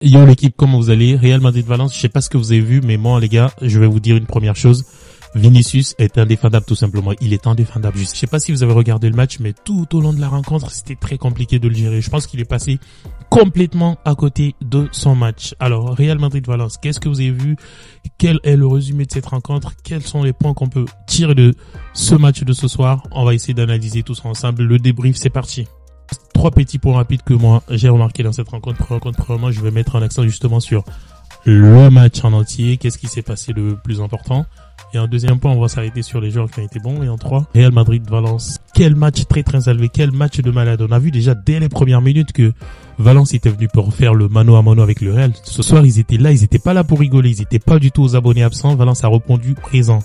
Yo l'équipe, comment vous allez? Real Madrid-Valence, je sais pas ce que vous avez vu, mais moi les gars, je vais vous dire une première chose. Vinicius est indéfendable tout simplement. Il est indéfendable. Je sais pas si vous avez regardé le match, mais tout au long de la rencontre, c'était très compliqué de le gérer. Je pense qu'il est passé complètement à côté de son match. Alors, Real Madrid-Valence, qu'est-ce que vous avez vu? Quel est le résumé de cette rencontre? Quels sont les points qu'on peut tirer de ce match de ce soir? On va essayer d'analyser tout ça ensemble. Le débrief, c'est parti. Trois petits points rapides que moi, j'ai remarqué dans cette rencontre. Premièrement, je vais mettre un accent justement sur le match en entier. Qu'est-ce qui s'est passé le plus important? Et en deuxième point, on va s'arrêter sur les joueurs qui ont été bons. Et en trois, Real Madrid-Valence. Quel match très élevé, quel match de malade. On a vu déjà dès les premières minutes que Valence était venu pour faire le mano à mano avec le Real. Ce soir, ils étaient là, ils étaient pas là pour rigoler, ils étaient pas du tout aux abonnés absents. Valence a répondu présent.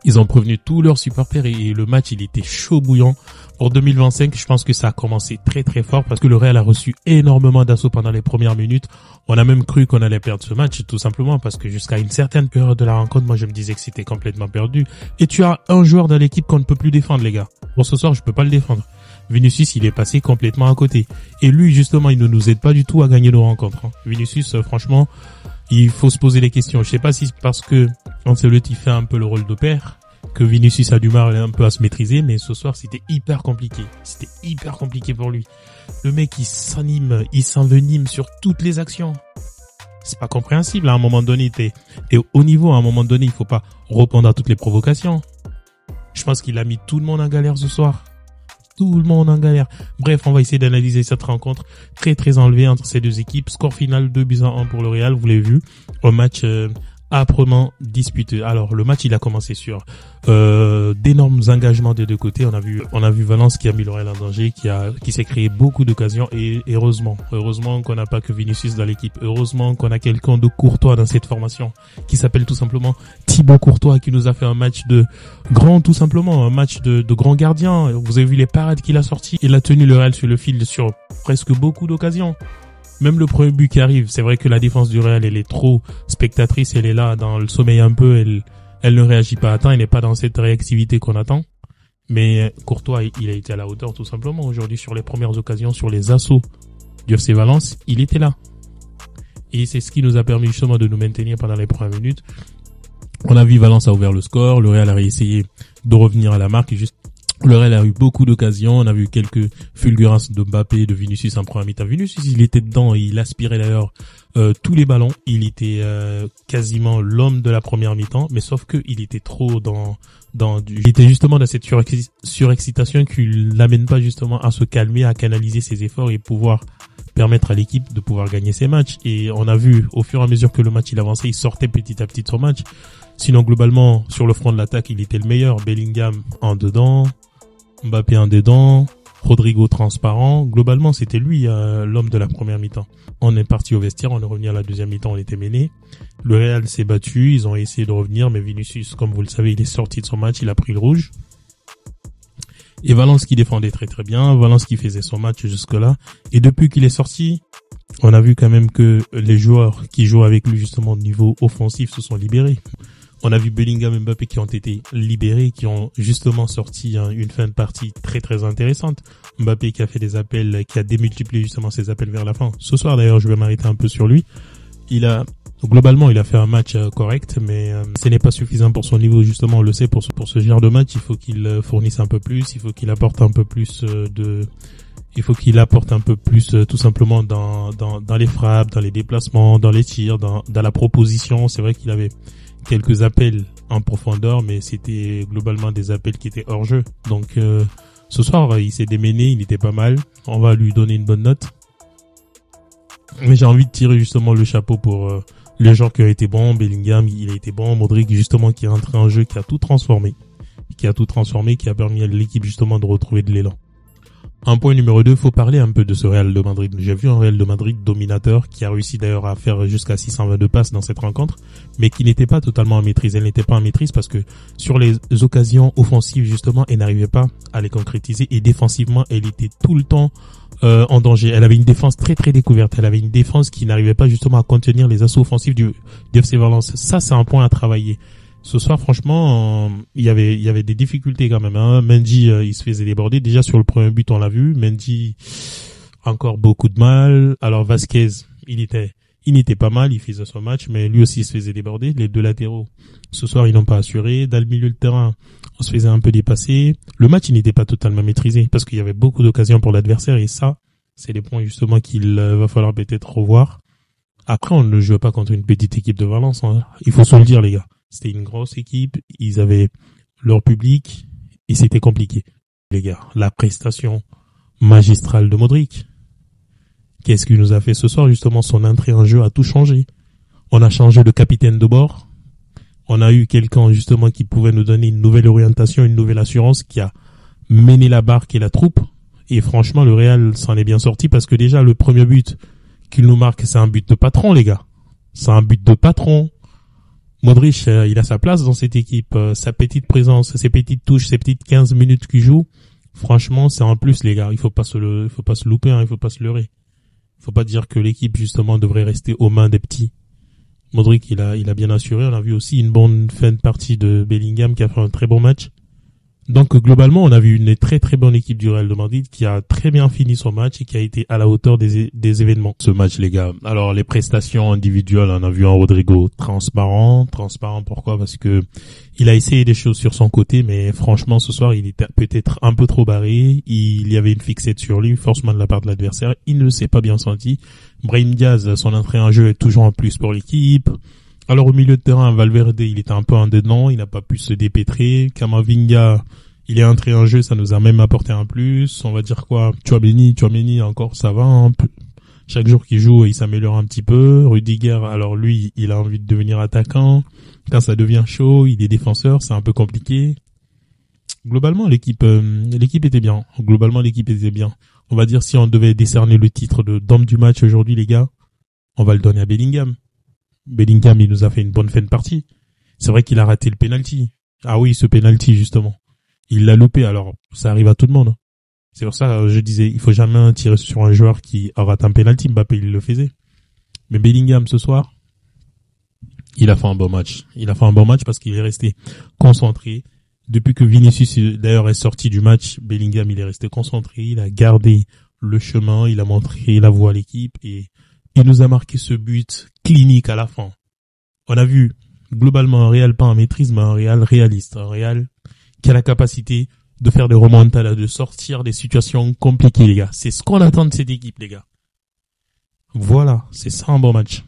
Ils ont prévenu tous leurs supporters et le match, il était chaud bouillant. Pour 2025, je pense que ça a commencé très fort parce que le Real a reçu énormément d'assauts pendant les premières minutes. On a même cru qu'on allait perdre ce match, tout simplement parce que jusqu'à une certaine période de la rencontre, moi je me disais que c'était complètement perdu. Et tu as un joueur dans l'équipe qu'on ne peut plus défendre, les gars. Pour ce soir, je peux pas le défendre. Vinicius, il est passé complètement à côté. Et lui, justement, il ne nous aide pas du tout à gagner nos rencontres. Vinicius, franchement, il faut se poser des questions. Je sais pas si c'est parce que Ancelotti fait un peu le rôle de père que Vinicius a du mal un peu à se maîtriser, mais ce soir c'était hyper compliqué. C'était hyper compliqué pour lui. Le mec il s'anime, il s'envenime sur toutes les actions. C'est pas compréhensible. À un moment donné, t'es au niveau. À un moment donné, il faut pas répondre à toutes les provocations. Je pense qu'il a mis tout le monde en galère ce soir. Tout le monde en galère. Bref, on va essayer d'analyser cette rencontre très enlevée entre ces deux équipes. Score final 2-1 pour le Real, vous l'avez vu. Un match âprement disputé. Alors le match il a commencé sur d'énormes engagements des deux côtés. On a vu Valence qui a mis le Real en danger, qui s'est créé beaucoup d'occasions et heureusement qu'on n'a pas que Vinicius dans l'équipe. Heureusement qu'on a quelqu'un de courtois dans cette formation qui s'appelle tout simplement Thibaut Courtois, qui nous a fait un match de grand, tout simplement un match de grand gardien. Vous avez vu les parades qu'il a sorties. Il a tenu le Real sur le fil sur presque beaucoup d'occasions. Même le premier but qui arrive, c'est vrai que la défense du Real, elle est trop spectatrice, elle est là dans le sommeil un peu, elle ne réagit pas à temps, elle n'est pas dans cette réactivité qu'on attend. Mais Courtois, il a été à la hauteur tout simplement. Aujourd'hui, sur les premières occasions, sur les assauts du FC Valence, il était là. Et c'est ce qui nous a permis justement de nous maintenir pendant les premières minutes. On a vu Valence a ouvert le score, le Real a essayé de revenir à la marque et juste le Real a eu beaucoup d'occasions. On a vu quelques fulgurances de Mbappé, de Vinicius en première mi-temps. Vinicius, il était dedans, il aspirait d'ailleurs tous les ballons. Il était quasiment l'homme de la première mi-temps, mais sauf que il était trop il était justement dans cette surexcitation qui l'amène pas justement à se calmer, à canaliser ses efforts et pouvoir permettre à l'équipe de pouvoir gagner ses matchs. Et on a vu au fur et à mesure que le match il avançait, il sortait petit à petit de son match. Sinon globalement sur le front de l'attaque, il était le meilleur. Bellingham en dedans, Mbappé en dedans, Rodrigo transparent. Globalement, c'était lui l'homme de la première mi-temps. On est parti au vestiaire, on est revenu à la deuxième mi-temps, on était mené. Le Real s'est battu, ils ont essayé de revenir, mais Vinicius, comme vous le savez, il est sorti de son match, il a pris le rouge. Et Valence qui défendait très bien, Valence qui faisait son match jusque-là. Et depuis qu'il est sorti, on a vu quand même que les joueurs qui jouent avec lui justement au niveau offensif se sont libérés. On a vu Bellingham et Mbappé qui ont été libérés, qui ont justement sorti une fin de partie très intéressante. Mbappé qui a fait des appels, qui a démultiplié justement ses appels vers la fin. Ce soir d'ailleurs, je vais m'arrêter un peu sur lui. Globalement, il a fait un match correct, mais ce n'est pas suffisant pour son niveau. Justement, on le sait, pour ce genre de match, il faut qu'il fournisse un peu plus, il faut qu'il apporte un peu plus tout simplement dans les frappes, dans les déplacements, dans les tirs, dans la proposition. C'est vrai qu'il avait quelques appels en profondeur, mais c'était globalement des appels qui étaient hors jeu. Donc ce soir, il s'est démené, il était pas mal. On va lui donner une bonne note. Mais j'ai envie de tirer justement le chapeau pour les gens qui ont été bons. Bellingham, il a été bon. Modric, justement, qui est rentré en jeu, qui a tout transformé, qui a permis à l'équipe justement de retrouver de l'élan. Un point numéro 2, faut parler un peu de ce Real de Madrid. J'ai vu un Real de Madrid dominateur qui a réussi d'ailleurs à faire jusqu'à 622 passes dans cette rencontre, mais qui n'était pas totalement en maîtrise. Elle n'était pas en maîtrise parce que sur les occasions offensives, justement, elle n'arrivait pas à les concrétiser et défensivement, elle était tout le temps en danger. Elle avait une défense très découverte. Elle avait une défense qui n'arrivait pas justement à contenir les assauts offensifs du FC Valence. Ça, c'est un point à travailler. Ce soir, franchement, il y avait des difficultés quand même. Mendy, il se faisait déborder. Déjà sur le premier but, on l'a vu. Mendy, encore beaucoup de mal. Alors Vasquez, il était Il n'était pas mal, il faisait son match, mais lui aussi il se faisait déborder. Les deux latéraux, ce soir, ils n'ont pas assuré. Dans le milieu de terrain, on se faisait un peu dépasser. Le match, il n'était pas totalement maîtrisé parce qu'il y avait beaucoup d'occasions pour l'adversaire et ça, c'est des points justement qu'il va falloir peut-être revoir. Après, on ne jouait pas contre une petite équipe de Valence, hein. Il faut se le dire, les gars. C'était une grosse équipe, ils avaient leur public et c'était compliqué. Les gars, la prestation magistrale de Modric. Qu'est-ce qu'il nous a fait ce soir? Justement, son entrée en jeu a tout changé. On a changé de capitaine de bord. On a eu quelqu'un, justement, qui pouvait nous donner une nouvelle orientation, une nouvelle assurance, qui a mené la barque et la troupe. Et franchement, le Real s'en est bien sorti parce que déjà, le premier but qu'il nous marque, c'est un but de patron, les gars. C'est un but de patron. Modric, il a sa place dans cette équipe. Sa petite présence, ses petites touches, ses petites 15 minutes qu'il joue. Franchement, c'est un plus, les gars. Il faut pas se louper, hein. Il faut pas se leurrer. Faut pas dire que l'équipe, justement, devrait rester aux mains des petits. Modric, il a bien assuré. On a vu aussi une bonne fin de partie de Bellingham qui a fait un très bon match. Donc, globalement, on a vu une très très bonne équipe du Real de Madrid qui a très bien fini son match et qui a été à la hauteur des événements. Ce match, les gars. Alors, les prestations individuelles, on a vu un Rodrigo transparent. Transparent, pourquoi? Parce que il a essayé des choses sur son côté, mais franchement, ce soir, il était peut-être un peu trop barré. Il y avait une fixette sur lui, forcément de la part de l'adversaire. Il ne s'est pas bien senti. Brahim Diaz, son entrée en jeu est toujours en plus pour l'équipe. Alors au milieu de terrain, Valverde, il était un peu en dedans, il n'a pas pu se dépêtrer. Camavinga, il est entré en jeu, ça nous a même apporté un plus. On va dire quoi? Tchouaméni encore, ça va un peu. Chaque jour qu'il joue, il s'améliore un petit peu. Rudiger, alors lui, il a envie de devenir attaquant. Quand ça devient chaud, il est défenseur, c'est un peu compliqué. Globalement, l'équipe était bien. On va dire si on devait décerner le titre d'homme du match aujourd'hui, les gars, on va le donner à Bellingham. Bellingham, il nous a fait une bonne fin de partie. C'est vrai qu'il a raté le penalty. Ah oui, ce penalty, justement. Il l'a loupé, alors ça arrive à tout le monde. C'est pour ça que je disais, il faut jamais tirer sur un joueur qui rate un penalty. Mbappé, il le faisait. Mais Bellingham, ce soir, il a fait un bon match. Il a fait un bon match parce qu'il est resté concentré. Depuis que Vinicius, d'ailleurs, est sorti du match, Bellingham, il est resté concentré. Il a gardé le chemin. Il a montré la voie à l'équipe et il nous a marqué ce but clinique à la fin. On a vu globalement un Real pas en maîtrise, mais un Real réaliste. Un Real qui a la capacité de faire des remontadas, de sortir des situations compliquées, les gars. C'est ce qu'on attend de cette équipe, les gars. Voilà, c'est ça un bon match.